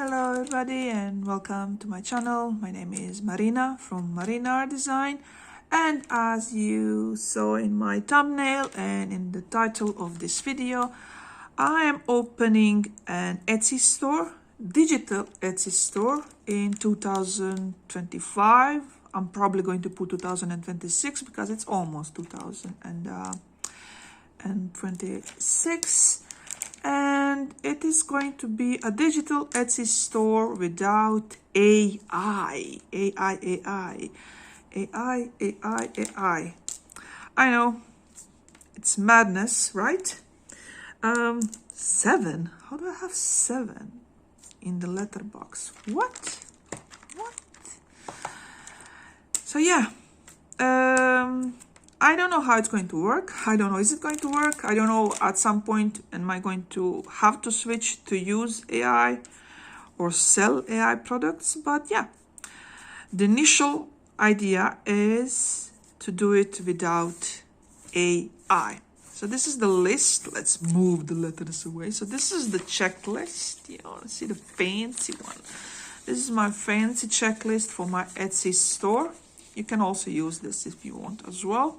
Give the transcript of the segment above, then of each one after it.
Hello everybody and welcome to my channel. My name is Marina from Marina Art Design, and as you saw in my thumbnail and in the title of this video, I am opening an Etsy store, digital Etsy store in 2025. I'm probably going to put 2026 because it's almost 2026. And it is going to be a digital Etsy store without AI. I know, it's madness, right? 7. How do I have 7 in the letterbox? What? So yeah, I don't know how it's going to work. I don't know, is it going to work? I don't know, at some point, am I going to have to switch to use AI or sell AI products? But yeah, the initial idea is to do it without AI. So this is the list. Let's move the letters away. So this is the checklist. You want to see the fancy one. This is my fancy checklist for my Etsy store. You can also use this if you want as well.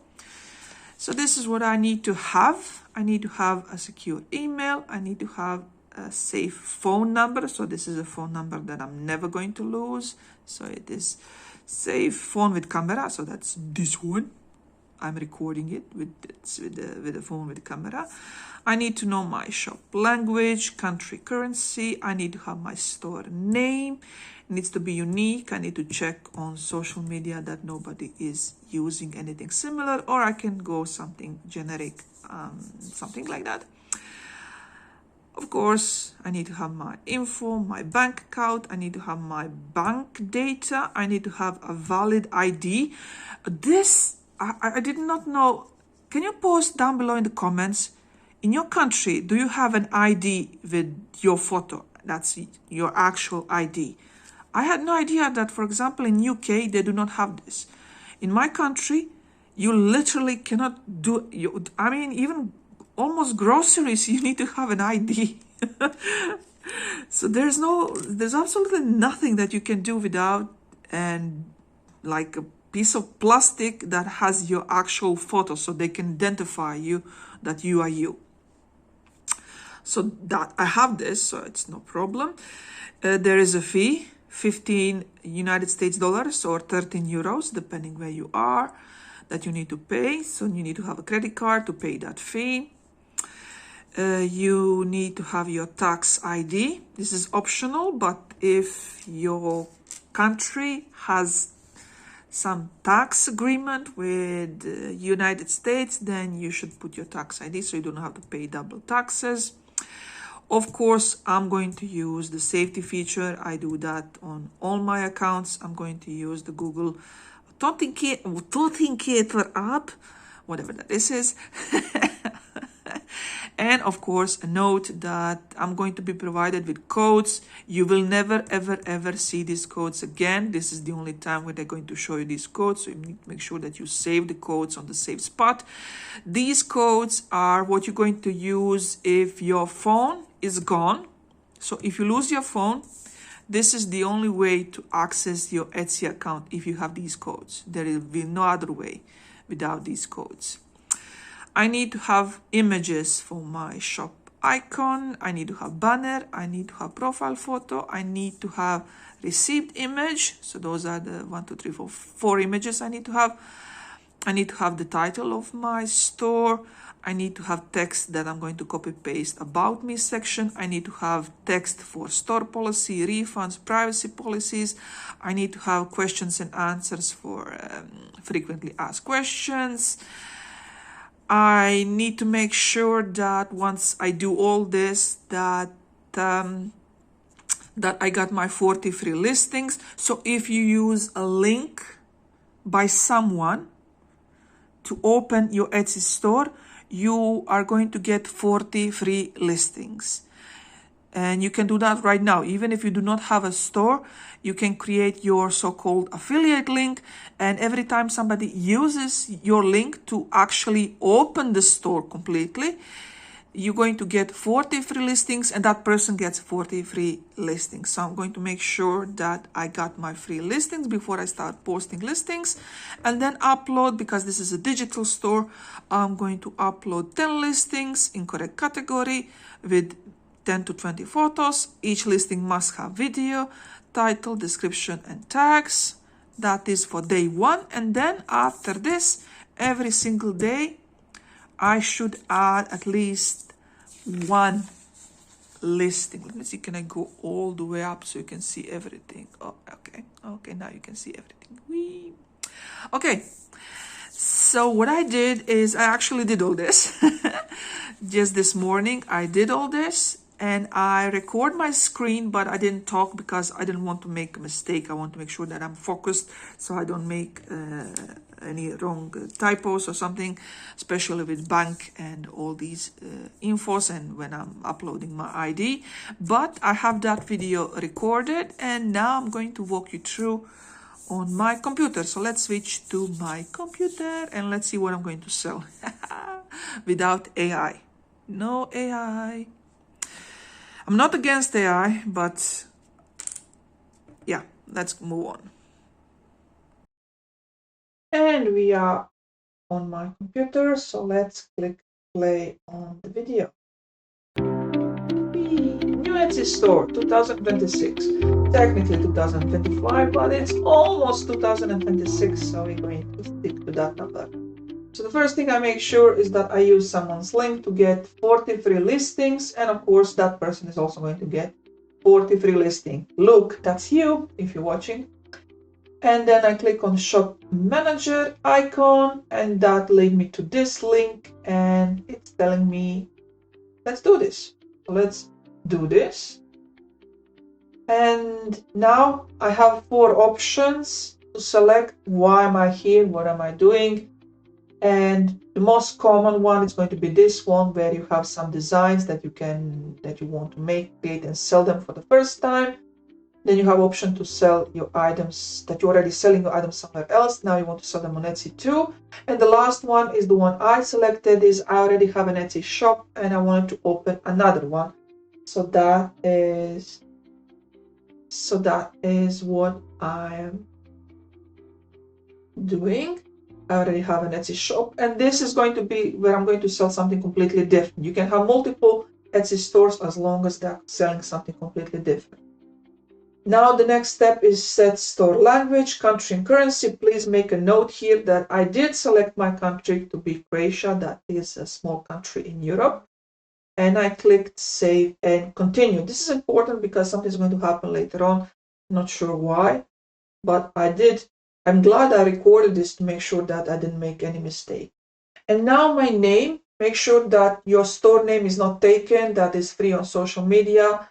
So this is what I need to have. I need to have a secure email. I need to have a safe phone number. So this is a phone number that I'm never going to lose. So it is safe phone with camera. So that's this one. I'm recording it with the phone with camera. I need to know my shop language, country, currency. I need to have my store name. It needs to be unique. I need to check on social media that nobody is using anything similar, or I can go something generic, something like that. Of course, I need to have my info, my bank account. I need to have my bank data. I need to have a valid ID. This, I did not know. Can you post down below in the comments? In your country, do you have an ID with your photo? That's your actual ID. I had no idea that, for example, in UK, they do not have this. In my country, you literally cannot do, even almost groceries, you need to have an ID. So there's absolutely nothing that you can do without, and like a piece of plastic that has your actual photo so they can identify you, that you are you. So that I have this, so it's no problem. There is a fee, 15 United States dollars or 13 euros, depending where you are, that you need to pay. So you need to have a credit card to pay that fee. You need to have your tax ID. This is optional, but if your country has some tax agreement with the United States, then you should put your tax ID so you don't have to pay double taxes. Of course, I'm going to use the safety feature. I do that on all my accounts. I'm going to use the Google Authenticator app, whatever that is. And of course, a note that I'm going to be provided with codes. You will never, ever see these codes again. This is the only time where they're going to show you these codes. So you need to make sure that you save the codes on the safe spot. These codes are what you're going to use if your phone is gone. So if you lose your phone, this is the only way to access your Etsy account if you have these codes. There will be no other way without these codes. I need to have images for my shop icon. I need to have banner. I need to have profile photo. I need to have received image. So those are the 4 images I need to have. I need to have the title of my store. I need to have text that I'm going to copy paste about me section. I need to have text for store policy, refunds, privacy policies. I need to have questions and answers for frequently asked questions. I need to make sure that once I do all this, that I got my 40 free listings. So if you use a link by someone to open your Etsy store, you are going to get 40 free listings. And you can do that right now. Even if you do not have a store, you can create your so-called affiliate link. And every time somebody uses your link to actually open the store completely, you're going to get 40 free listings and that person gets 40 free listings. So I'm going to make sure that I got my free listings before I start posting listings, and then upload, because this is a digital store, I'm going to upload 10 listings in correct category with 10 to 20 photos. Each listing must have video, title, description, and tags. That is for day one. And then after this, every single day, I should add at least one listing. Let me see, can I go all the way up so you can see everything? Oh, okay. Okay, now you can see everything. Whee. Okay, so what I did is I actually did all this. Just this morning, I did all this. And I record my screen, but I didn't talk because I didn't want to make a mistake. I want to make sure that I'm focused so I don't make any wrong typos or something, especially with bank and all these infos and when I'm uploading my ID. But I have that video recorded, and now I'm going to walk you through on my computer. So let's switch to my computer and let's see what I'm going to sell without AI. No AI. I'm not against AI, but yeah, let's move on. And we are on my computer, so let's click play on the video. New Etsy store 2026, technically 2025, but it's almost 2026, so we're going to stick to that number. So the first thing I make sure is that I use someone's link to get 40 free listings, and of course that person is also going to get 40 free listing. Look, that's you if you're watching. And then I click on shop manager icon, and that led me to this link, and it's telling me let's do this. So let's do this. And now I have 4 options to select. Why am I here? What am I doing? And the most common one is going to be this one, where you have some designs that you want to make, create, and sell them for the first time. Then you have option to sell your items that you're already selling your items somewhere else. Now you want to sell them on Etsy too. And the last one is the one I selected. Is I already have an Etsy shop and I wanted to open another one. So that is what I am doing. I already have an Etsy shop, and this is going to be where I'm going to sell something completely different. You can have multiple Etsy stores as long as they're selling something completely different. Now the next step is set store language, country, and currency. Please make a note here that I did select my country to be Croatia. That is a small country in Europe. And I clicked save and continue. This is important because something's going to happen later on. Not sure why, but I did. I'm glad I recorded this to make sure that I didn't make any mistake. And now my name, make sure that your store name is not taken, that is free on social media.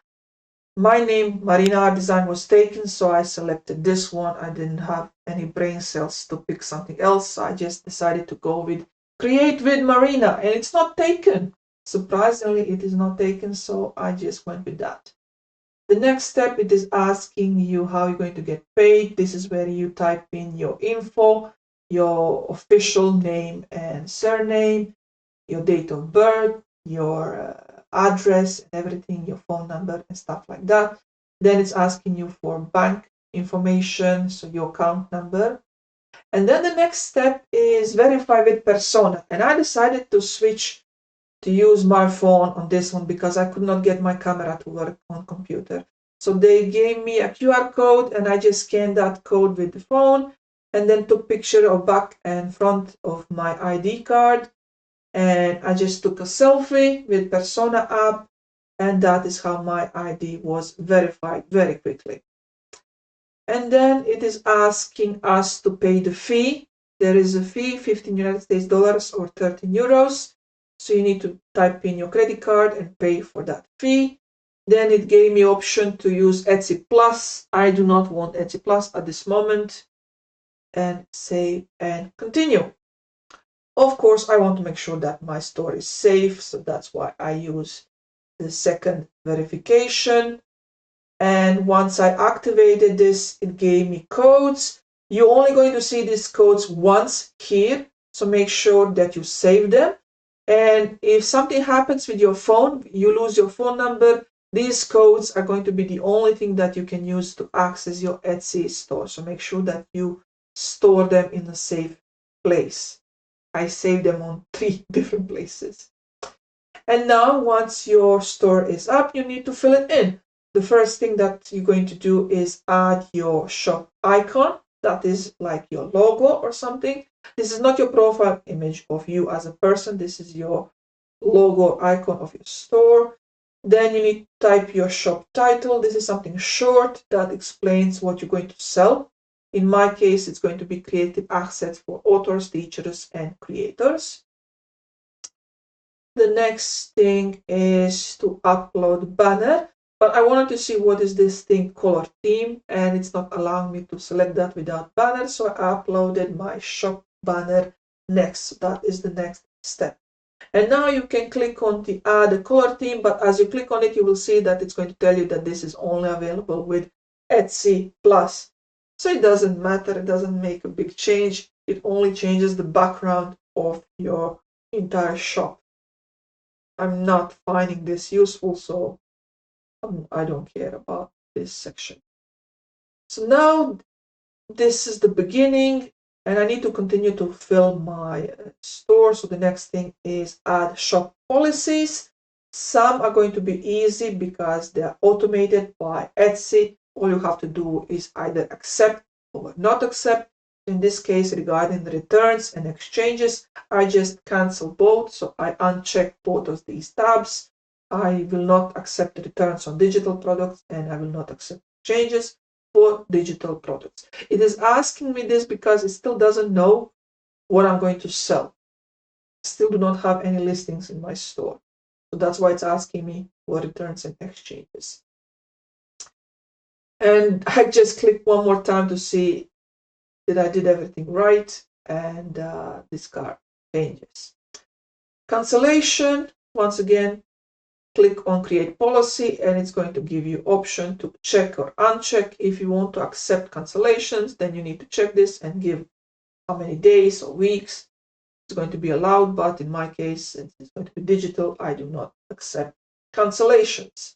My name, Marina Art Design, was taken, so I selected this one. I didn't have any brain cells to pick something else, so I just decided to go with Create with Marina, and it's not taken. Surprisingly, it is not taken, so I just went with that. The next step, it is asking you how you're going to get paid. This is where you type in your info, your official name and surname, your date of birth, your address and everything, your phone number and stuff like that. Then it's asking you for bank information, so your account number. And then the next step is verify with persona. And I decided to switch to use my phone on this one because I could not get my camera to work on computer. So they gave me a QR code and I just scanned that code with the phone and then took picture of back and front of my ID card. And I just took a selfie with Persona app, and that is how my ID was verified very quickly. And then it is asking us to pay the fee. There is a fee, 15 United States dollars or 13 euros. So you need to type in your credit card and pay for that fee. Then it gave me option to use Etsy Plus. I do not want Etsy Plus at this moment. And save and continue. Of course, I want to make sure that my store is safe. So that's why I use the second verification. And once I activated this, it gave me codes. You're only going to see these codes once here. So make sure that you save them. And if something happens with your phone, you lose your phone number, these codes are going to be the only thing that you can use to access your Etsy store. So make sure that you store them in a safe place. I saved them on 3 different places. And now once your store is up, you need to fill it in. The first thing that you're going to do is add your shop icon. That is like your logo or something. This is not your profile image of you as a person. This is your logo icon of your store. Then you need to type your shop title. This is something short that explains what you're going to sell. In my case, it's going to be creative assets for authors, teachers, and creators. The next thing is to upload banner, but I wanted to see what is this thing color theme, and it's not allowing me to select that without banner, so I uploaded my shop banner next. So that is the next step. And now you can click on the add a color theme, but as you click on it, you will see that it's going to tell you that this is only available with Etsy Plus. So it doesn't matter, it doesn't make a big change. It only changes the background of your entire shop. I'm not finding this useful, so I don't care about this section. So now this is the beginning, and I need to continue to fill my store. So the next thing is add shop policies. Some are going to be easy because they're automated by Etsy. All you have to do is either accept or not accept. In this case, regarding the returns and exchanges, I just cancel both. So I uncheck both of these tabs. I will not accept the returns on digital products, and I will not accept exchanges for digital products. It is asking me this because it still doesn't know what I'm going to sell. I still do not have any listings in my store. So that's why it's asking me for returns and exchanges. And I just click one more time to see that I did everything right, and discard changes. Cancellation, once again, click on create policy, and it's going to give you option to check or uncheck. If you want to accept cancellations, then you need to check this and give how many days or weeks it's going to be allowed. But in my case, since it's going to be digital, I do not accept cancellations.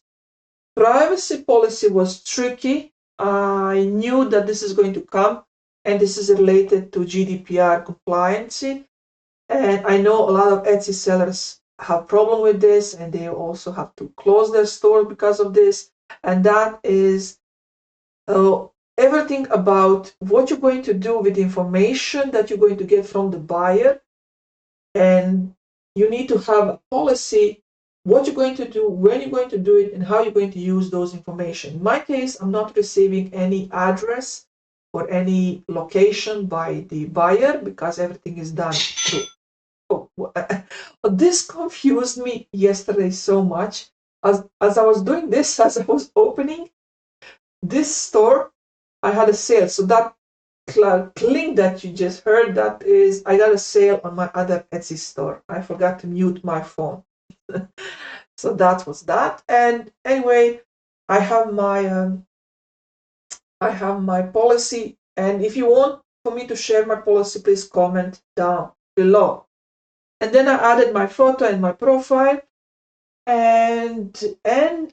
Privacy policy was tricky. I knew that this is going to come, and this is related to GDPR compliance. And I know a lot of Etsy sellers have problem with this, and they also have to close their store because of this. And that is everything about what you're going to do with the information that you're going to get from the buyer. And you need to have a policy, what you're going to do, when you're going to do it, and how you're going to use those information. In my case, I'm not receiving any address or any location by the buyer because everything is done through. This confused me yesterday so much. As I was doing this, as I was opening this store, I had a sale. So that clink that you just heard, that is, I got a sale on my other Etsy store. I forgot to mute my phone. So that was that. And anyway, I have my policy. And if you want for me to share my policy, please comment down below. And then I added my photo and my profile, and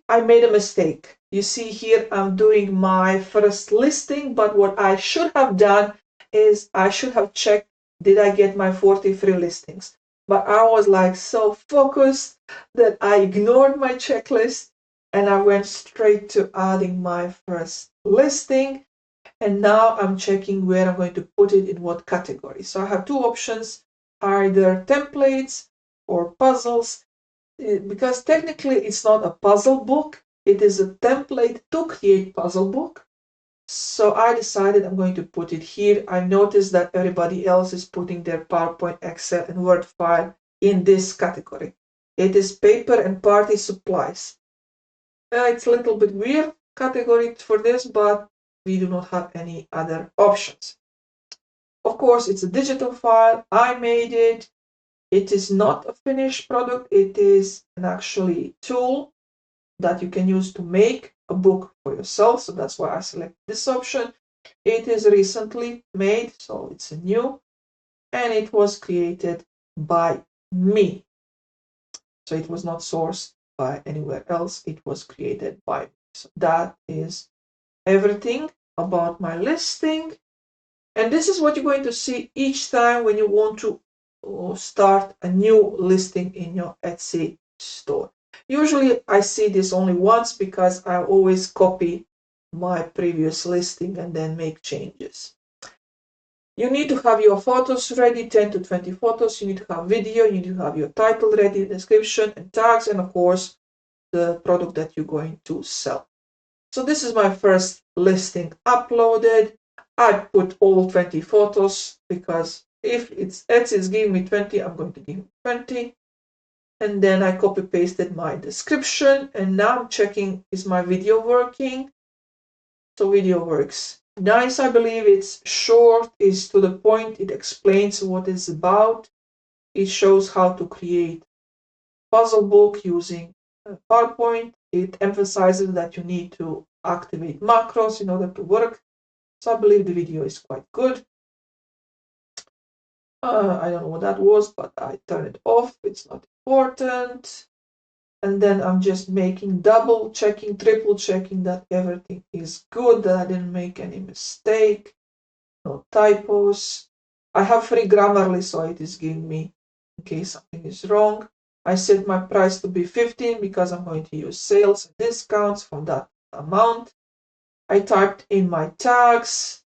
I made a mistake. You see here, I'm doing my first listing, but what I should have done is I should have checked, did I get my 40 free listings? But I was like so focused that I ignored my checklist, and I went straight to adding my first listing. And now I'm checking where I'm going to put it, in what category. So I have two options, either templates or puzzles, because technically it's not a puzzle book, it is a template to create puzzle book. So I decided I'm going to put it here. I noticed that everybody else is putting their PowerPoint, Excel, and Word file in this category. It is paper and party supplies. It's a little bit weird category for this, but we do not have any other options. Of course, it's a digital file. I made it. It is not a finished product. It is an actually tool that you can use to make a book for yourself. So that's why I select this option. It is recently made, so it's a new, and it was created by me. So it was not sourced by anywhere else. It was created by me. So that is everything about my listing. And this is what you're going to see each time when you want to start a new listing in your Etsy store. Usually I see this only once because I always copy my previous listing and then make changes. You need to have your photos ready, 10 to 20 photos. You need to have video, you need to have your title ready, description and tags, and of course the product that you're going to sell. So this is my first listing uploaded. I put all 20 photos because if Etsy is giving me 20, I'm going to give 20. And then I copy pasted my description, and now I'm checking, is my video working? So video works nice. I believe it's short, is to the point, it explains what it's about. It shows how to create puzzle book using PowerPoint. It emphasizes that you need to activate macros in order to work. So I believe the video is quite good. I don't know what that was, but I turn it off. It's not important. And then I'm just making double checking, triple checking that everything is good, that I didn't make any mistake, no typos. I have free Grammarly, so it is giving me in case something is wrong. I set my price to be 15 because I'm going to use sales and discounts from that amount. I typed in my tags,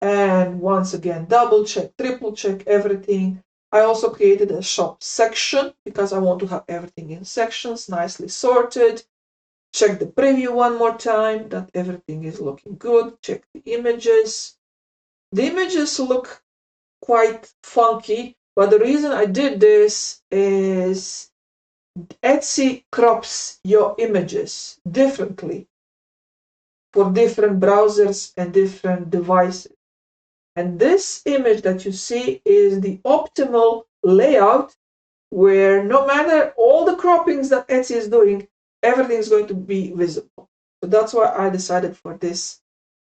and once again double check, triple check everything. I also created a shop section because I want to have everything in sections, nicely sorted. Check the preview one more time that everything is looking good. Check the images. The images look quite funky, but the reason I did this is Etsy crops your images differently for different browsers and different devices. And this image that you see is the optimal layout where no matter all the croppings that Etsy is doing, everything is going to be visible. So that's why I decided for this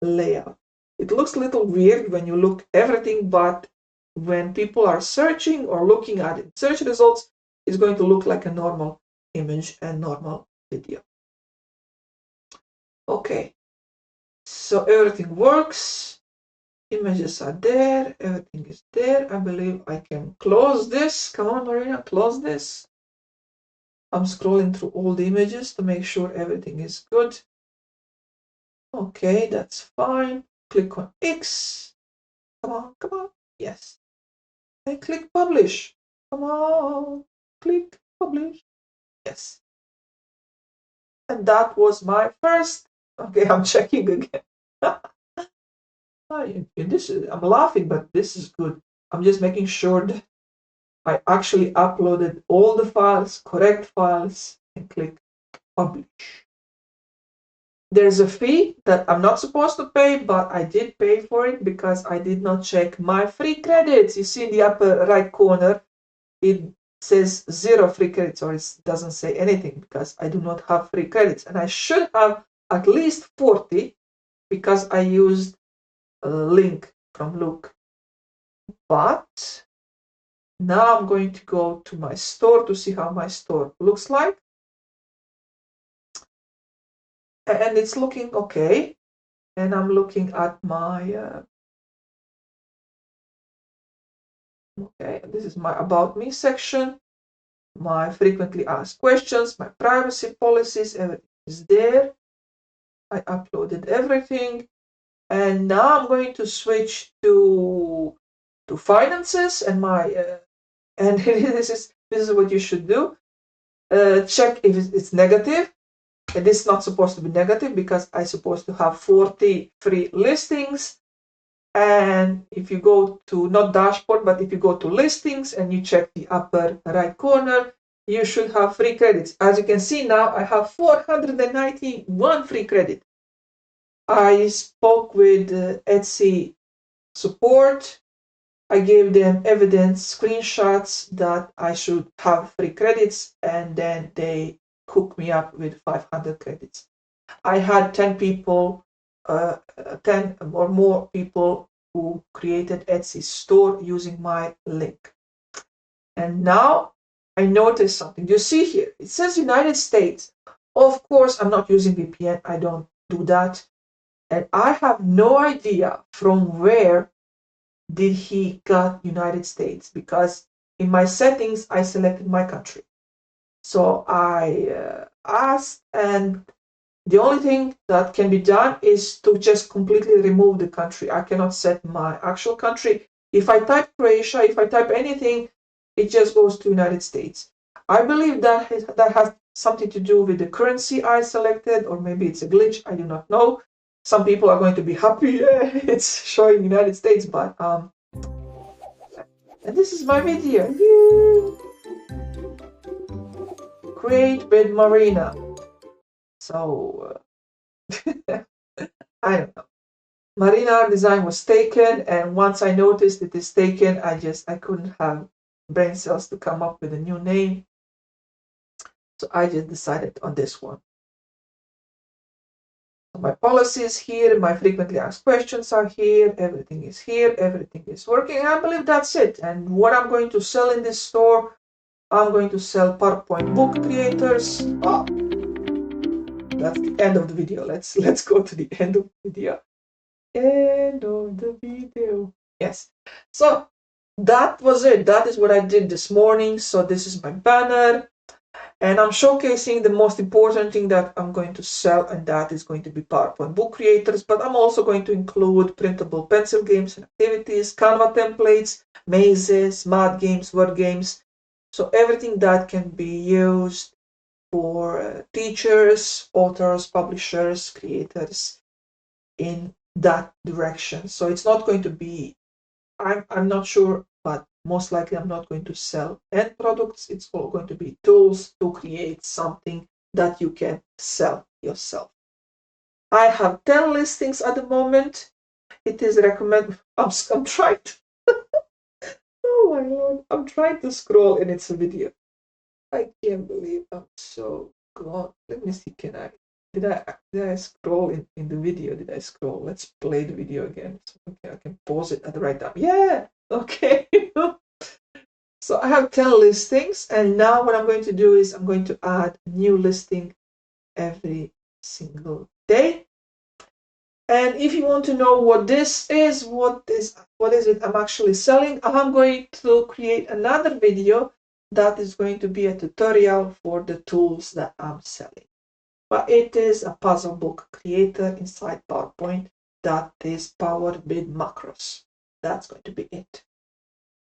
layout. It looks a little weird when you look everything, but when people are searching or looking at it, search results, it's going to look like a normal image and normal video. Okay, so everything works. Images are there, everything is there. I believe I can close this. Come on, Marina, close this. I'm scrolling through all the images to make sure everything is good. Okay, that's fine. Click on X. Come on. Yes. And click publish. Come on. Click publish. Yes. And that was my first. Okay, I'm checking again. I'm laughing, but this is good. I'm just making sure that I actually uploaded all the files, correct files, and click publish. There's a fee that I'm not supposed to pay, but I did pay for it because I did not check my free credits. You see in the upper right corner, it says 0 free credits, or it doesn't say anything because I do not have free credits. And I should have at least 40 because I used a link from Luke. But now I'm going to go to my store to see how my store looks like. And it's looking okay. And I'm looking at my okay, this is my about me section, my frequently asked questions, my privacy policies, everything is there. I uploaded everything, and now I'm going to switch to finances and my and this is what you should do. Check if it's negative. And this is not supposed to be negative because I'm supposed to have 40 free listings. And if you go to not dashboard, but if you go to listings and you check the upper right corner, you should have free credits. As you can see now, I have 491 free credit. I spoke with Etsy support. I gave them evidence screenshots that I should have free credits, and then they hooked me up with 500 credits. I had 10 people, 10 or more people who created Etsy store using my link. And now I noticed something. You see here, it says United States. Of course, I'm not using VPN. I don't do that. And I have no idea from where did he got United States, because in my settings, I selected my country. So I asked, and the only thing that can be done is to just completely remove the country. I cannot set my actual country. If I type Croatia, if I type anything, it just goes to United States. I believe that has something to do with the currency I selected, or maybe it's a glitch. I do not know. Some people are going to be happy, yeah, it's showing United States, but and this is my video. Create with Marina. So I don't know. Marina design was taken, and once I noticed it is taken, I couldn't have brain cells to come up with a new name. So I just decided on this one. So my policy is here, my frequently asked questions are here, everything is here, everything is working. I believe that's it. And what I'm going to sell in this store, I'm going to sell PowerPoint book creators. Oh, that's the end of the video. Let's go to the end of the video. End of the video. Yes. So that was it. That is what I did this morning. So this is my banner. And I'm showcasing the most important thing that I'm going to sell, and that is going to be PowerPoint book creators. But I'm also going to include printable pencil games and activities, Canva templates, mazes, math games, word games. So everything that can be used for teachers, authors, publishers, creators in that direction. So it's not going to be, I'm not sure, but most likely I'm not going to sell end products. It's all going to be tools to create something that you can sell yourself. I have 10 listings at the moment. It is recommended. I'm trying to, oh my lord, I'm trying to scroll and it's a video. I can't believe I'm so gone. Let me see, did I scroll in the video? Did I scroll? Let's play the video again. So, okay, I can pause it at the right time. Yeah, okay. So I have 10 listings, and now what I'm going to do is I'm going to add a new listing every single day. And if you want to know what this is, what is it I'm actually selling, I'm going to create another video that is going to be a tutorial for the tools that I'm selling. But it is a puzzle book creator inside PowerPoint that is powered with macros. That's going to be it.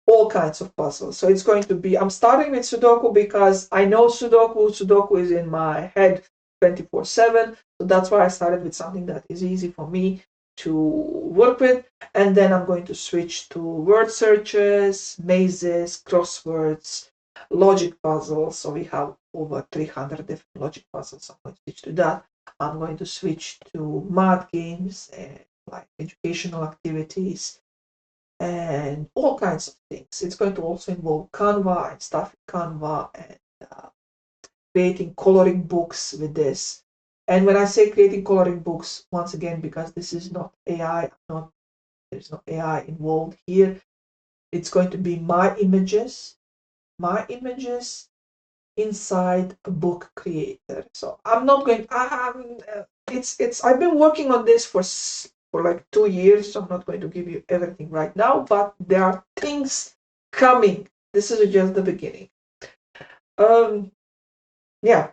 All kinds of puzzles. So it's going to be, I'm starting with Sudoku because I know Sudoku is in my head 24/7. So that's why I started with something that is easy for me to work with. And then I'm going to switch to word searches, mazes, crosswords, logic puzzles. So we have over 300 different logic puzzles. I'm going to switch to that. I'm going to switch to math games and like educational activities and all kinds of things. It's going to also involve Canva and stuff in Canva and creating coloring books with this. And when I say creating coloring books, once again, because this is not AI, there's no AI involved here. It's going to be my images inside a book creator. So I'm not going. I've been working on this for like 2 years. So I'm not going to give you everything right now, but there are things coming. This is just the beginning. Yeah.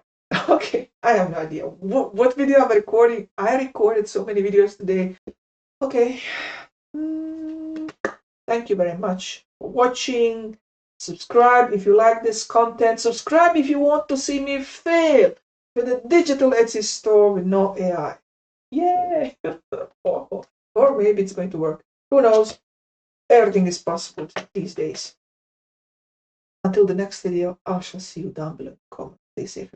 Okay. I have no idea what video I'm recording. I recorded so many videos today. Okay. Thank you very much for watching. Subscribe if you like this content. Subscribe if you want to see me fail with a digital Etsy store with no AI. Yay! Or maybe it's going to work. Who knows? Everything is possible these days. Until the next video, I shall see you down below in the comments. Stay safe.